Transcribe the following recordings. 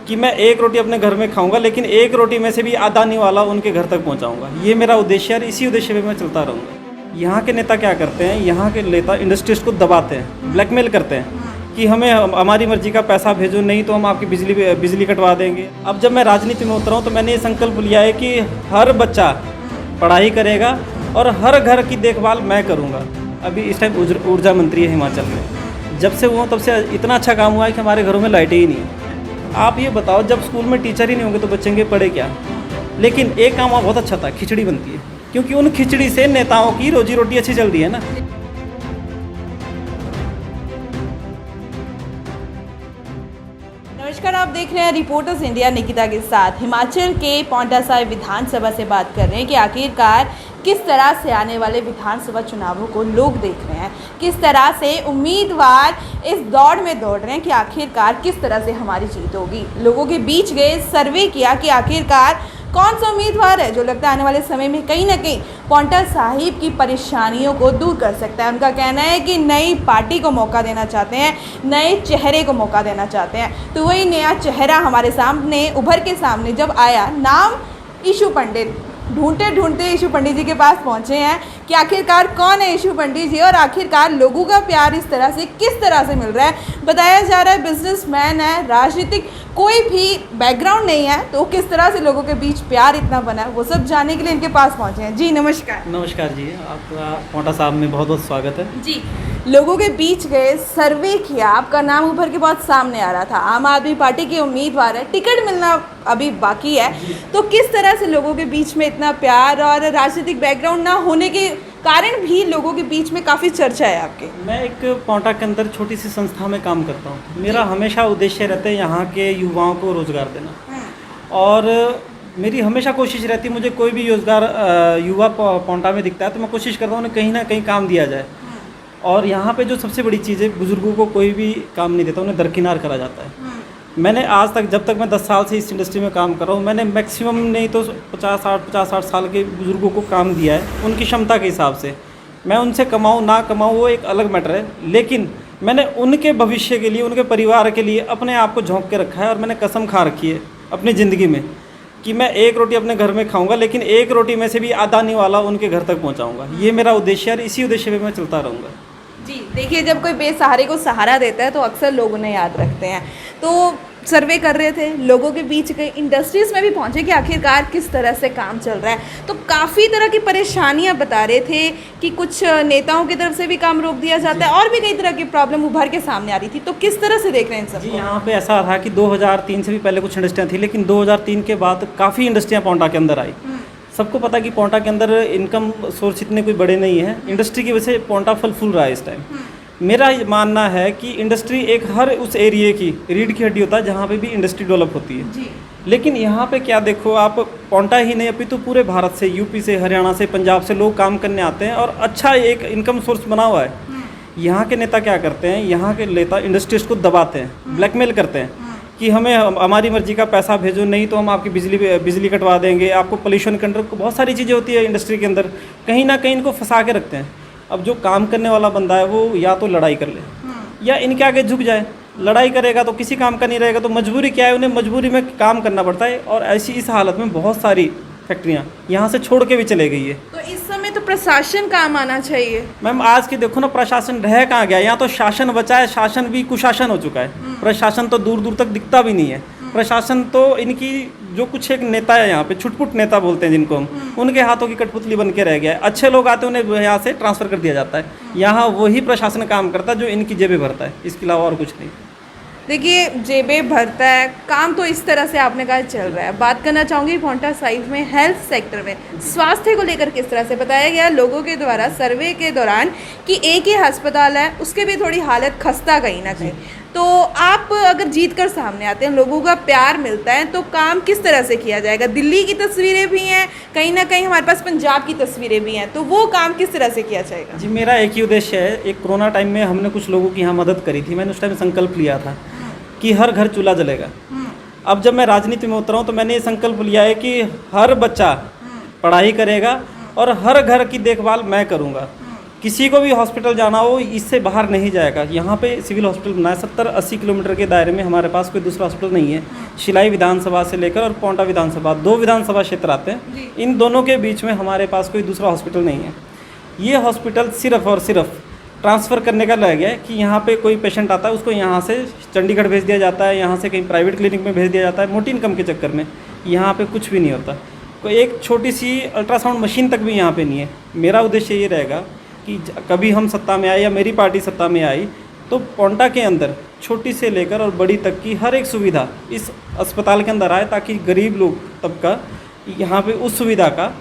कि मैं एक रोटी अपने घर में खाऊंगा, लेकिन एक रोटी में से भी आधा निवाला उनके घर तक पहुंचाऊंगा। ये मेरा उद्देश्य है और इसी उद्देश्य पे मैं चलता रहूँगा। यहाँ के नेता क्या करते हैं, यहाँ के नेता इंडस्ट्रीज को दबाते हैं, ब्लैकमेल करते हैं कि हमें हमारी मर्जी का पैसा भेजो, नहीं तो हम आपकी बिजली कटवा देंगे। अब जब मैं राजनीति में उतरा हूँ तो मैंने ये संकल्प लिया है कि हर बच्चा पढ़ाई करेगा और हर घर की देखभाल मैं करूँगा। अभी इस टाइम ऊर्जा मंत्री है हिमाचल में, जब से वो तब से इतना अच्छा काम हुआ है कि हमारे घरों में लाइटें ही नहीं है। आप ये बताओ, जब स्कूल में टीचर ही नहीं होंगे तो बच्चे पढ़े क्या। लेकिन एक काम बहुत अच्छा था, खिचड़ी बनती है, क्योंकि उन खिचड़ी से नेताओं की रोजी रोटी अच्छी चल रही है ना। नमस्कार, आप देख रहे हैं रिपोर्टर्स इंडिया निकिता के साथ। हिमाचल के पांवटा साहिब विधानसभा से बात कर रहे हैं कि आखिरकार किस तरह से आने वाले विधानसभा चुनावों को लोग देख रहे हैं, किस तरह से उम्मीदवार इस दौड़ में दौड़ रहे हैं कि आखिरकार किस तरह से हमारी जीत होगी। लोगों के बीच गए, सर्वे किया कि आखिरकार कौन सा उम्मीदवार है जो लगता है आने वाले समय में कहीं ना कहीं पांवटा साहिब की परेशानियों को दूर कर सकता है। उनका कहना है कि नई पार्टी को मौका देना चाहते हैं, नए चेहरे को मौका देना चाहते हैं। तो वही नया चेहरा हमारे सामने उभर के सामने जब आया, नाम ईशू पंडित। ढूंढते ढूंढते ईशू पंडित जी के पास पहुंचे हैं कि आखिरकार कौन है ईशू पंडित जी और आखिरकार लोगों का प्यार इस तरह से किस तरह से मिल रहा है। बताया जा रहा है बिजनेसमैन है, राजनीतिक कोई भी बैकग्राउंड नहीं है, तो किस तरह से लोगों के बीच प्यार इतना बना है, वो सब जानने के लिए इनके पास पहुंचे हैं। जी नमस्कार। नमस्कार जी, आपका पांवटा साहब में बहुत बहुत स्वागत है जी। लोगों के बीच गए, सर्वे किया, आपका नाम उभर के बहुत सामने आ रहा था। आम आदमी पार्टी के उम्मीदवार है, टिकट मिलना अभी बाकी है, तो किस तरह से लोगों के बीच में इतना प्यार और राजनीतिक बैकग्राउंड ना होने के कारण भी लोगों के बीच में काफ़ी चर्चा है आपके। मैं एक पांवटा के अंदर छोटी सी संस्था में काम करता हूँ। मेरा हमेशा उद्देश्य रहता है यहाँ के युवाओं को रोज़गार देना, और मेरी हमेशा कोशिश रहती है, मुझे कोई भी रोजगार युवा पांवटा में दिखता है तो मैं कोशिश करता हूँ उन्हें कहीं ना कहीं काम दिया जाए। और यहाँ पे जो सबसे बड़ी चीज़ है, बुज़ुर्गों को कोई भी काम नहीं देता, उन्हें दरकिनार करा जाता है। मैंने आज तक, जब तक मैं 10 साल से इस इंडस्ट्री में काम कर रहा हूँ, मैंने मैक्सिमम नहीं तो 50-60 साल के बुज़ुर्गों को काम दिया है, उनकी क्षमता के हिसाब से। मैं उनसे कमाऊँ ना कमाऊँ वो एक अलग मैटर है, लेकिन मैंने उनके भविष्य के लिए, उनके परिवार के लिए अपने आप को झोंक के रखा है। और मैंने कसम खा रखी है अपनी ज़िंदगी में कि मैं एक रोटी अपने घर में खाऊंगा, लेकिन एक रोटी में से भी आधा निवाला उनके घर तक पहुंचाऊंगा। ये मेरा उद्देश्य है और इसी उद्देश्य पे मैं चलता रहूँगा। जी देखिए, जब कोई बेसहारे को सहारा देता है तो अक्सर लोग उन्हें याद रखते हैं। तो सर्वे कर रहे थे, लोगों के बीच गए, इंडस्ट्रीज़ में भी पहुंचे कि आखिरकार किस तरह से काम चल रहा है। तो काफ़ी तरह की परेशानियां बता रहे थे कि कुछ नेताओं की तरफ से भी काम रोक दिया जाता है और भी कई तरह की प्रॉब्लम उभर के सामने आ रही थी। तो किस तरह से देख रहे हैं इन सब? जी, यहाँ पे ऐसा था कि 2003 से भी पहले कुछ इंडस्ट्रियाँ थी, लेकिन 2003 के बाद काफ़ी इंडस्ट्रियाँ पांवटा के अंदर आई। सबको पता कि पांवटा के अंदर इनकम सोर्स इतने कोई बड़े नहीं है, इंडस्ट्री की वजह से पांवटा फल फूल रहा है इस टाइम। मेरा मानना है कि इंडस्ट्री एक हर उस एरिया की रीढ़ की हड्डी होता है जहाँ पे भी इंडस्ट्री डेवलप होती है जी। लेकिन यहाँ पे क्या देखो आप, पांवटा ही नहीं अभी तो पूरे भारत से, यूपी से, हरियाणा से, पंजाब से लोग काम करने आते हैं और अच्छा एक इनकम सोर्स बना हुआ है। यहाँ के नेता क्या करते हैं, यहाँ के नेता इंडस्ट्रीज को दबाते हैं, ब्लैकमेल करते हैं कि हमें हमारी मर्जी का पैसा भेजो, नहीं तो हम आपकी बिजली कटवा देंगे। आपको पोल्यूशन के अंदर बहुत सारी चीज़ें होती है इंडस्ट्री के अंदर, कहीं ना कहीं इनको फंसा के रखते हैं। अब जो काम करने वाला बंदा है वो या तो लड़ाई कर ले या इनके आगे झुक जाए। लड़ाई करेगा तो किसी काम का नहीं रहेगा, तो मजबूरी क्या है, उन्हें मजबूरी में काम करना पड़ता है। और ऐसी इस हालत में बहुत सारी फैक्ट्रियाँ यहाँ से छोड़ के भी चले गई है। तो इस समय तो प्रशासन काम आना चाहिए। मैम आज की देखो ना, प्रशासन रह कहाँ गया, यहाँ तो शासन बचा है, शासन भी कुशासन हो चुका है। प्रशासन तो दूर दूर तक दिखता भी नहीं है। प्रशासन तो इनकी जो कुछ एक नेता है यहाँ पे, छुटपुट नेता बोलते हैं जिनको हम, उनके हाथों की कठपुतली बन के रह गया है। अच्छे लोग आते हैं उन्हें यहाँ से ट्रांसफ़र कर दिया जाता है। यहाँ वही प्रशासन काम करता है जो इनकी जेबें भरता है, इसके अलावा और कुछ नहीं। देखिए, जेबें भरता है, काम तो इस तरह से आपने कहा चल रहा है। बात करना चाहूँगी पांवटा साहिब में हेल्थ सेक्टर में स्वास्थ्य को लेकर किस तरह से बताया गया लोगों के द्वारा सर्वे के दौरान कि एक ही अस्पताल है, उसके भी थोड़ी हालत खस्ता कहीं ना कहीं। तो आप अगर जीत कर सामने आते हैं, लोगों का प्यार मिलता है, तो काम किस तरह से किया जाएगा? दिल्ली की तस्वीरें भी हैं, कहीं ना कहीं हमारे पास पंजाब की तस्वीरें भी हैं, तो वो काम किस तरह से किया जाएगा? जी, मेरा एक ही उद्देश्य है। एक कोरोना टाइम में हमने कुछ लोगों की यहाँ मदद करी थी। मैंने उस टाइम संकल्प लिया था कि हर घर चूल्हा जलेगा। अब जब मैं राजनीति में उतरा हूँ तो मैंने ये संकल्प लिया है कि हर बच्चा पढ़ाई करेगा और हर घर की देखभाल मैं करूँगा, किसी को भी हॉस्पिटल जाना हो इससे बाहर नहीं जाएगा। यहाँ पे सिविल हॉस्पिटल बनाया 70-80 किलोमीटर के दायरे में, हमारे पास कोई दूसरा हॉस्पिटल नहीं है। शिलाई विधानसभा से लेकर और पोंटा विधानसभा 2 विधानसभा क्षेत्र आते हैं, इन दोनों के बीच में हमारे पास कोई दूसरा हॉस्पिटल नहीं है। ये हॉस्पिटल सिर्फ़ और सिर्फ ट्रांसफ़र करने का रह गया है कि यहाँ पे कोई पेशेंट आता है उसको यहाँ से चंडीगढ़ भेज दिया जाता है, यहाँ से कहीं प्राइवेट क्लिनिक में भेज दिया जाता है। मोटी इनकम के चक्कर में यहाँ पे कुछ भी नहीं होता। कोई एक छोटी सी अल्ट्रासाउंड मशीन तक भी यहाँ पे नहीं है। मेरा उद्देश्य ये रहेगा कि कभी हम सत्ता में आए या मेरी पार्टी सत्ता में आई तो पोंटा के अंदर छोटी से लेकर और बड़ी तक की हर एक सुविधा इस अस्पताल के अंदर आए, ताकि गरीब लोग तबका यहाँ पे उस सुविधा का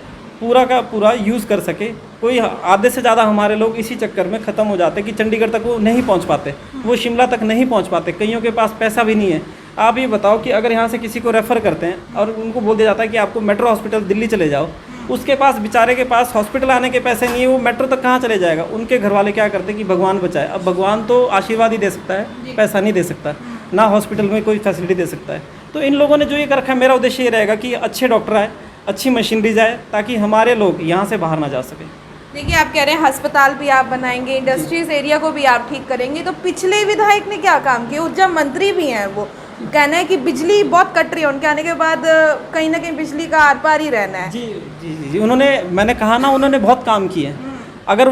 पूरा यूज़ कर सके। कोई आधे से ज़्यादा हमारे लोग इसी चक्कर में ख़त्म हो जाते कि चंडीगढ़ तक वो नहीं पहुँच पाते, वो शिमला तक नहीं पहुँच पाते, कईयों के पास पैसा भी नहीं है। आप ये बताओ कि अगर यहाँ से किसी को रेफ़र करते हैं और उनको बोल दिया जाता है कि आपको मेट्रो हॉस्पिटल दिल्ली चले जाओ, उसके पास बेचारे के पास हॉस्पिटल आने के पैसे नहीं है, वो मेट्रो तक कहाँ चले जाएगा। उनके घर वाले क्या करते हैं कि भगवान बचाए। अब भगवान तो आशीर्वाद ही दे सकता है, पैसा नहीं दे सकता, ना हॉस्पिटल में कोई फैसिलिटी दे सकता है। तो इन लोगों ने जो ये कर रखा है, मेरा उद्देश्य ये रहेगा कि अच्छे डॉक्टर आए, अच्छी मशीनरी जाए, ताकि हमारे लोग यहाँ से बाहर ना जा सकें। देखिए, आप कह रहे हैं अस्पताल भी आप बनाएंगे, इंडस्ट्रीज एरिया को भी आप ठीक करेंगे, तो पिछले विधायक ने क्या काम किया? ऊर्जा मंत्री भी हैं, वो कहना है कि बिजली बहुत कट रही है, उनके आने के बाद कहीं ना कहीं बिजली का आर पार ही रहना है। जी जी जी जी, उन्होंने, मैंने कहा ना, उन्होंने बहुत काम किए हैं। अगर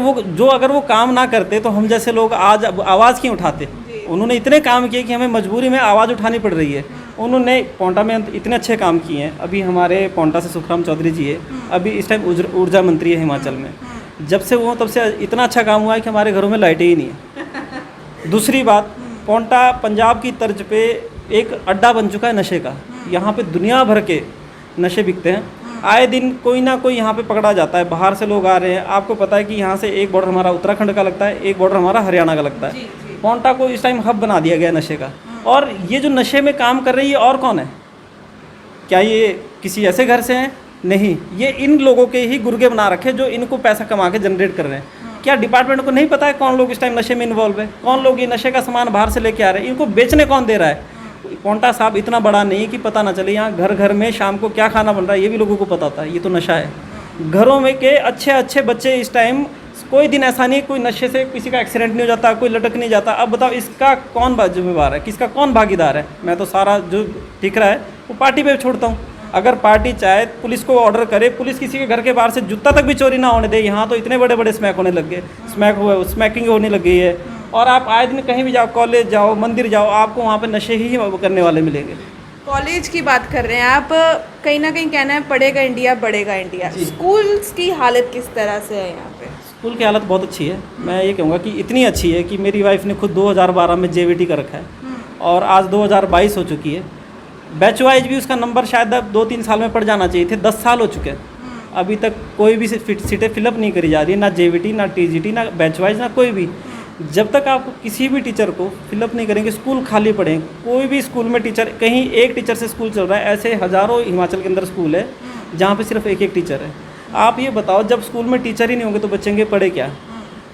वो काम ना करते तो हम जैसे लोग आज आवाज़ क्यों उठाते। उन्होंने इतने काम किए कि हमें मजबूरी में आवाज़ उठानी पड़ रही है। उन्होंने पोंटा में इतने अच्छे काम किए हैं। अभी हमारे पोंटा से सुखराम चौधरी जी है, अभी इस टाइम ऊर्जा मंत्री है हिमाचल में। जब से वो तब से इतना अच्छा काम हुआ है कि हमारे घरों में लाइटें ही नहीं है। दूसरी बात, पोंटा पंजाब की तर्ज पे एक अड्डा बन चुका है नशे का। यहाँ पे दुनिया भर के नशे बिकते हैं। आए दिन कोई ना कोई यहाँ पे पकड़ा जाता है, बाहर से लोग आ रहे हैं। आपको पता है कि यहाँ से एक बॉर्डर हमारा उत्तराखंड का लगता है, एक बॉर्डर हमारा हरियाणा का लगता है। पोंटा को इस टाइम हब बना दिया गया नशे का। और ये जो नशे में काम कर रही है और कौन है? क्या ये किसी ऐसे घर से हैं? नहीं, ये इन लोगों के ही गुर्गे बना रखे जो इनको पैसा कमा के जनरेट कर रहे हैं। क्या डिपार्टमेंट को नहीं पता है कौन लोग इस टाइम नशे में इन्वॉल्व है, कौन लोग ये नशे का सामान बाहर से लेके आ रहे हैं, इनको बेचने कौन दे रहा है? पोंटा साहब इतना बड़ा नहीं कि पता ना चले। यहाँ घर घर में शाम को क्या खाना बन रहा है ये भी लोगों को पता होता है। ये तो नशा है। घरों में के अच्छे अच्छे बच्चे इस टाइम, कोई दिन ऐसा नहीं कोई नशे से किसी का एक्सीडेंट नहीं हो जाता, कोई लटक नहीं जाता। अब बताओ इसका कौन जिम्मेवार है, किसका कौन भागीदार है? मैं तो सारा जो दिख रहा है वो पार्टी पे छोड़ता हूँ। अगर पार्टी चाहे पुलिस को ऑर्डर करे, पुलिस किसी के घर के बाहर से जूता तक भी चोरी ना होने दे। यहाँ तो इतने बड़े बड़े स्मैक होने लग गए, स्मैकिंग होने लग गई है। और आप आए दिन कहीं भी जाओ, कॉलेज जाओ, मंदिर जाओ, आपको वहाँ पे नशे ही करने वाले मिलेंगे। कॉलेज की बात कर रहे हैं आप, कहीं ना कहीं कहना है पढ़ेगा इंडिया बढ़ेगा इंडिया। स्कूल्स की हालत किस तरह से है यहाँ पे? स्कूल की हालत बहुत अच्छी है। मैं ये कहूँगा कि इतनी अच्छी है कि मेरी वाइफ ने खुद 2012 में JVT कर रखा है और आज 2022 हो चुकी है। बैच वाइज भी उसका नंबर शायद अब 2-3 साल में पड़ जाना चाहिए थे, 10 साल हो चुके हैं। अभी तक कोई भी सीटें फिलअप नहीं करी जा रही है, ना JVT, ना TGT, ना बैच वाइज, ना कोई भी। जब तक आप किसी भी टीचर को फिलअप नहीं करेंगे, स्कूल खाली पड़े। कोई भी स्कूल में टीचर, कहीं एक टीचर से स्कूल चल रहा है, ऐसे हज़ारों हिमाचल के अंदर स्कूल है जहाँ पे सिर्फ एक टीचर है। आप ये बताओ, जब स्कूल में टीचर ही नहीं होंगे तो बच्चेंगे पढ़े क्या?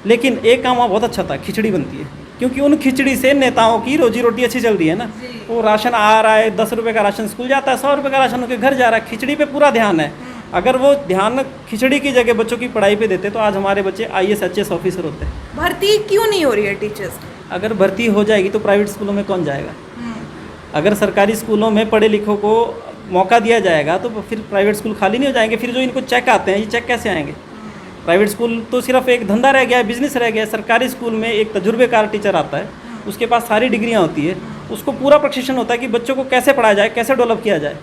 लेकिन एक काम वहाँ बहुत अच्छा था, खिचड़ी बनती है, क्योंकि उन खिचड़ी से नेताओं की रोजी रोटी अच्छी चल रही है ना। वो राशन आ रहा है, 10 रुपये का राशन स्कूल जाता है, 100 रुपये का राशन उनके घर जा रहा है। खिचड़ी पे पूरा ध्यान है। अगर वो ध्यान खिचड़ी की जगह बच्चों की पढ़ाई पे देते तो आज हमारे बच्चे IAS HAS ऑफिसर होते। भर्ती क्यों नहीं हो रही है टीचर्स? अगर भर्ती हो जाएगी तो प्राइवेट स्कूलों में कौन जाएगा? अगर सरकारी स्कूलों में पढ़े लिखों को मौका दिया जाएगा तो फिर प्राइवेट स्कूल खाली नहीं हो जाएंगे। फिर जो इनको चेक आते हैं, ये चेक कैसे आएंगे? प्राइवेट स्कूल तो सिर्फ एक धंधा रह गया है, बिजनेस रह गया है। सरकारी स्कूल में एक तजुर्बेकार टीचर आता है, उसके पास सारी डिग्रियाँ होती है, उसको पूरा प्रशिक्षण होता है कि बच्चों को कैसे पढ़ाया जाए, कैसे डेवलप किया जाए।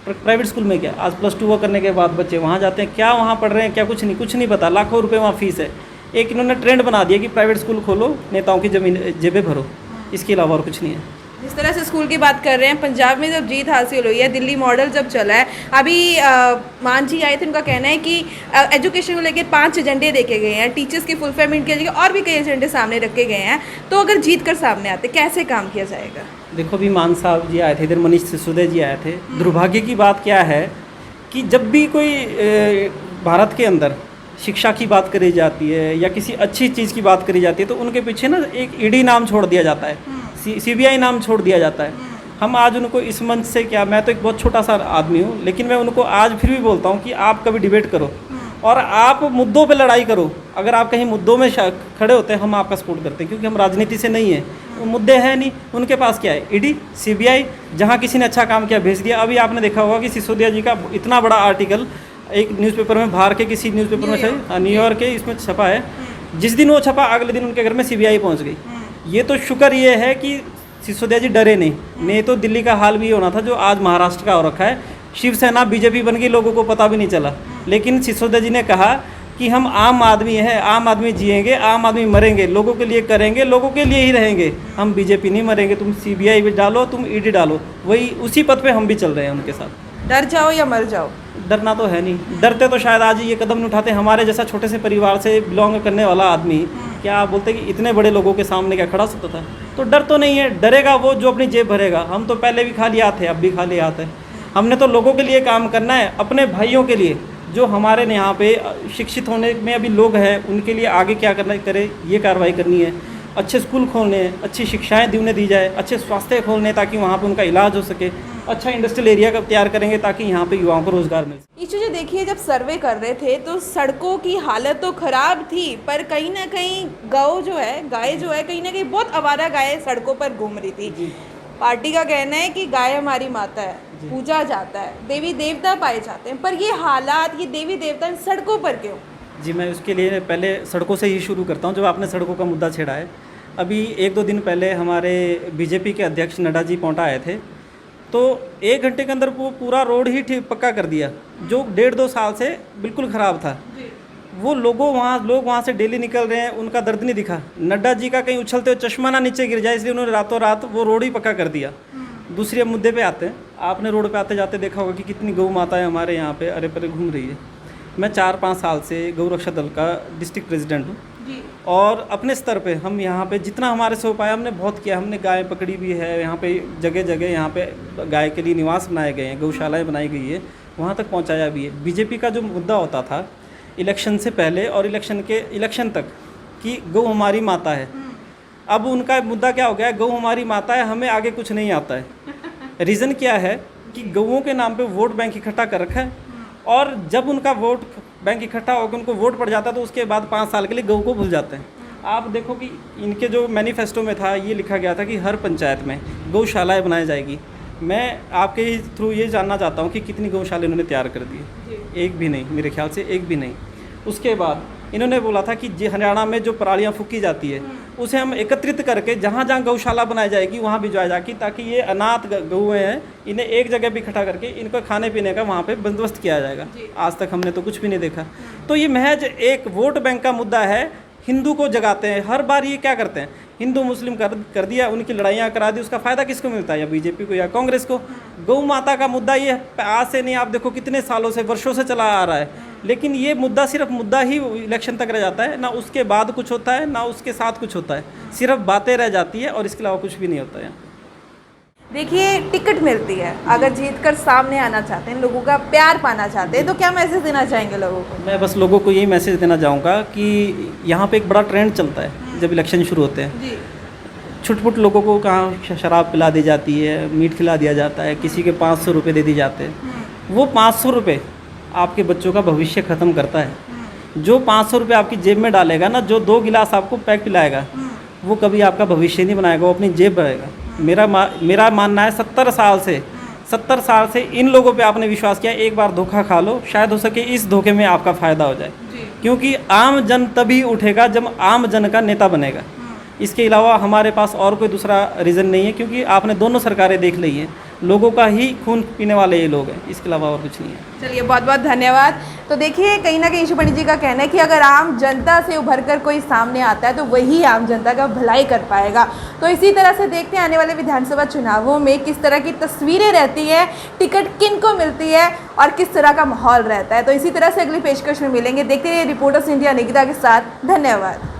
प्राइवेट स्कूल में क्या, आज +2 करने के बाद बच्चे वहाँ जाते हैं, क्या वहाँ पढ़ रहे हैं, क्या कुछ नहीं पता। लाखों रुपए वहाँ फीस है। एक इन्होंने ट्रेंड बना दिया कि प्राइवेट स्कूल खोलो, नेताओं की जेबें भरो, इसके अलावा और कुछ नहीं है। जिस तरह से स्कूल की बात कर रहे हैं, पंजाब में जब जीत हासिल हुई है, दिल्ली मॉडल जब चला है, अभी मान जी आए थे, उनका कहना है कि एजुकेशन को लेकर 5 एजेंडे देखे गए हैं, टीचर्स की फुलफिलमेंट की जगह और भी कई एजेंडे सामने रखे गए हैं। तो अगर जीत कर सामने आते कैसे काम किया जाएगा? देखो, अभी मान साहब जी आए थे, इधर मनीष सिसोदिया जी आए थे। दुर्भाग्य की बात क्या है कि जब भी कोई भारत के अंदर शिक्षा की बात करी जाती है या किसी अच्छी चीज़ की बात करी जाती है तो उनके पीछे ना एक ED नाम छोड़ दिया जाता है, CBI नाम छोड़ दिया जाता है। हम आज उनको इस मंच से, क्या, मैं तो एक बहुत छोटा सा आदमी हूँ, लेकिन मैं उनको आज फिर भी बोलता हूँ कि आप कभी डिबेट करो और आप मुद्दों पे लड़ाई करो। अगर आप कहीं मुद्दों में खड़े होते हैं, हम आपका सपोर्ट करते हैं, क्योंकि हम राजनीति से नहीं हैं। वो मुद्दे हैं नहीं, उनके पास क्या है, ईडी, सीबीआई, जहाँ किसी ने अच्छा काम किया भेज दिया। अभी आपने देखा होगा कि सिसोदिया जी का इतना बड़ा आर्टिकल एक न्यूज़पेपर में, बाहर के किसी न्यूज़पेपर में छपा, न्यूयॉर्क के इसमें छपा है। जिस दिन वो छपा, अगले दिन उनके घर में सीबीआई पहुँच गई। ये तो शुक्र ये है कि सिसोदिया जी डरे नहीं तो दिल्ली का हाल भी होना था जो आज महाराष्ट्र का हो रखा है। शिवसेना बीजेपी बन गई, लोगों को पता भी नहीं चला। लेकिन सिसोदिया जी ने कहा कि हम आम आदमी हैं, आम आदमी जिएंगे, आम आदमी मरेंगे, लोगों के लिए करेंगे, लोगों के लिए ही रहेंगे, हम बीजेपी नहीं मरेंगे। तुम सीबीआई भी डालो, तुम ईडी डालो, वही उसी पद पे हम भी चल रहे हैं उनके साथ। डर जाओ या मर जाओ? डरना तो है नहीं, डरते तो शायद आज ये कदम नहीं उठाते। हमारे जैसा छोटे से परिवार से बिलोंग करने वाला आदमी क्या आप बोलते कि इतने बड़े लोगों के सामने क्या खड़ा सकता था? तो डर तो नहीं है, डरेगा वो जो अपनी जेब भरेगा। हम तो पहले भी खाली हाथ थे, अब भी खाली हाथ है। हमने तो लोगों के लिए काम करना है, अपने भाइयों के लिए जो हमारे यहाँ पे शिक्षित होने में अभी लोग हैं, उनके लिए आगे क्या करना करे, ये कार्रवाई करनी है। अच्छे स्कूल खोलने हैं, अच्छी शिक्षाएं उन्हें दी जाए, अच्छे स्वास्थ्य खोलने ताकि वहाँ पे उनका इलाज हो सके, अच्छा इंडस्ट्रियल एरिया का तैयार करेंगे ताकि यहाँ पे युवाओं को रोजगार मिल सके। ये चीज़ें देखिए, जब सर्वे कर रहे थे तो सड़कों की हालत तो ख़राब थी, पर कहीं ना कहीं गाय जो है कहीं ना कहीं बहुत आवारा गाय सड़कों पर घूम रही थी। पार्टी का कहना है कि गाय हमारी माता है, पूजा जाता है, देवी देवता पाए जाते हैं, पर ये हालात, ये देवी देवता इन सड़कों पर क्यों? जी, मैं उसके लिए पहले सड़कों से ही शुरू करता हूँ। जब आपने सड़कों का मुद्दा छेड़ा है, अभी 1-2 दिन पहले हमारे बीजेपी के अध्यक्ष नड्डा जी पौंटा आए थे, तो 1 घंटे के अंदर वो पूरा रोड ही ठीक पक्का कर दिया जो 1.5-2 साल से बिल्कुल ख़राब था। वो लोग वहाँ से डेली निकल रहे हैं, उनका दर्द नहीं दिखा। नड्डा जी का कहीं उछलते हुए चश्मा ना नीचे गिर जाए, इसलिए उन्होंने रातों रात वो रोड ही पक्का कर दिया। दूसरे मुद्दे पे आते हैं, आपने रोड पे आते जाते देखा होगा कि कितनी गौ माताएं हमारे यहाँ पे अरे परे घूम रही है। मैं 4-5 साल से गौ रक्षा दल का डिस्ट्रिक्ट प्रेसिडेंट हूँ और अपने स्तर पे हम यहाँ पे जितना हमारे से हो पाया हमने बहुत किया। हमने गाय पकड़ी भी है, यहाँ पे जगह जगह यहाँ पे गाय के लिए निवास बनाए गए हैं, गौशालाएँ बनाई गई है, वहाँ तक पहुँचाया भी है। बीजेपी का जो मुद्दा होता था इलेक्शन से पहले और इलेक्शन तक कि गौ हमारी माता है, अब उनका मुद्दा क्या हो गया है, गौ हमारी माता है, हमें आगे कुछ नहीं आता है। रीज़न क्या है कि गौओं के नाम पे वोट बैंक इकट्ठा कर रखा है और जब उनका वोट बैंक इकट्ठा होकर उनको वोट पड़ जाता है तो उसके बाद 5 साल के लिए गौ को भूल जाते हैं। आप देखो कि इनके जो मैनिफेस्टो में था ये लिखा गया था कि हर पंचायत में गौशालाएँ बनाई जाएगी। मैं आपके थ्रू ये जानना चाहता हूँ कि कितनी गौशाला इन्होंने तैयार कर दी है? एक भी नहीं, मेरे ख्याल से एक भी नहीं। उसके बाद इन्होंने बोला था कि हरियाणा में जो परालियाँ फूकी जाती है उसे हम एकत्रित करके जहाँ जहाँ गौशाला बनाई जाएगी वहाँ भिजवाई जाएगी ताकि ये अनाथ गौएँ हैं इन्हें एक जगह भी इकट्ठा करके इनको खाने पीने का वहाँ पे बंदोबस्त किया जाएगा। आज तक हमने तो कुछ भी नहीं देखा। तो ये महज एक वोट बैंक का मुद्दा है, हिंदू को जगाते हैं। हर बार ये क्या करते हैं, हिंदू मुस्लिम कर दिया, उनकी लड़ाइयाँ करा दी, उसका फ़ायदा किसको मिलता है, या बीजेपी को या कांग्रेस को। गौ माता का मुद्दा ये आज से नहीं, आप देखो कितने सालों से वर्षों से चला आ रहा है, लेकिन ये मुद्दा सिर्फ मुद्दा ही इलेक्शन तक रह जाता है, ना उसके बाद कुछ होता है ना उसके साथ कुछ होता है, सिर्फ बातें रह जाती है और इसके अलावा कुछ भी नहीं होता है। देखिए, टिकट मिलती है, अगर जीतकर सामने आना चाहते हैं, लोगों का प्यार पाना चाहते हैं, तो क्या मैसेज देना चाहेंगे लोगों को? मैं बस लोगों को यही मैसेज देना चाहूँगा कि यहाँ पे एक बड़ा ट्रेंड चलता है जब इलेक्शन शुरू होते हैं। छुटपुट लोगों को कहाँ शराब पिला दी जाती है, मीट खिला दिया जाता है, किसी के 500 रुपये दे दी जाते हैं। वो 500 रुपये आपके बच्चों का भविष्य ख़त्म करता है। जो 500 रुपये आपकी जेब में डालेगा ना, जो 2 गिलास आपको पैक पिलाएगा, वो कभी आपका भविष्य नहीं बनाएगा, वो अपनी जेब बनाएगा। मेरा मानना है 70 साल से इन लोगों पे आपने विश्वास किया, एक बार धोखा खा लो, शायद हो सके इस धोखे में आपका फ़ायदा हो जाए, क्योंकि आम जन तभी उठेगा जब आम जन का नेता बनेगा। इसके अलावा हमारे पास और कोई दूसरा रीज़न नहीं है, क्योंकि आपने दोनों सरकारें देख ली हैं, लोगों का ही खून पीने वाले ये लोग हैं, इसके अलावा और कुछ नहीं है। चलिए, बहुत बहुत धन्यवाद। तो देखिए, कहीं ना कहीं ईशू पंडित जी का कहना है कि अगर आम जनता से उभर कर कोई सामने आता है तो वही आम जनता का भलाई कर पाएगा। तो इसी तरह से देखते हैं आने वाले विधानसभा चुनावों में किस तरह की तस्वीरें रहती हैं, टिकट किन को मिलती है और किस तरह का माहौल रहता है। तो इसी तरह से अगली पेशकश में मिलेंगे। देखते रहिए रिपोर्टर्स इंडिया निकिता के साथ। धन्यवाद।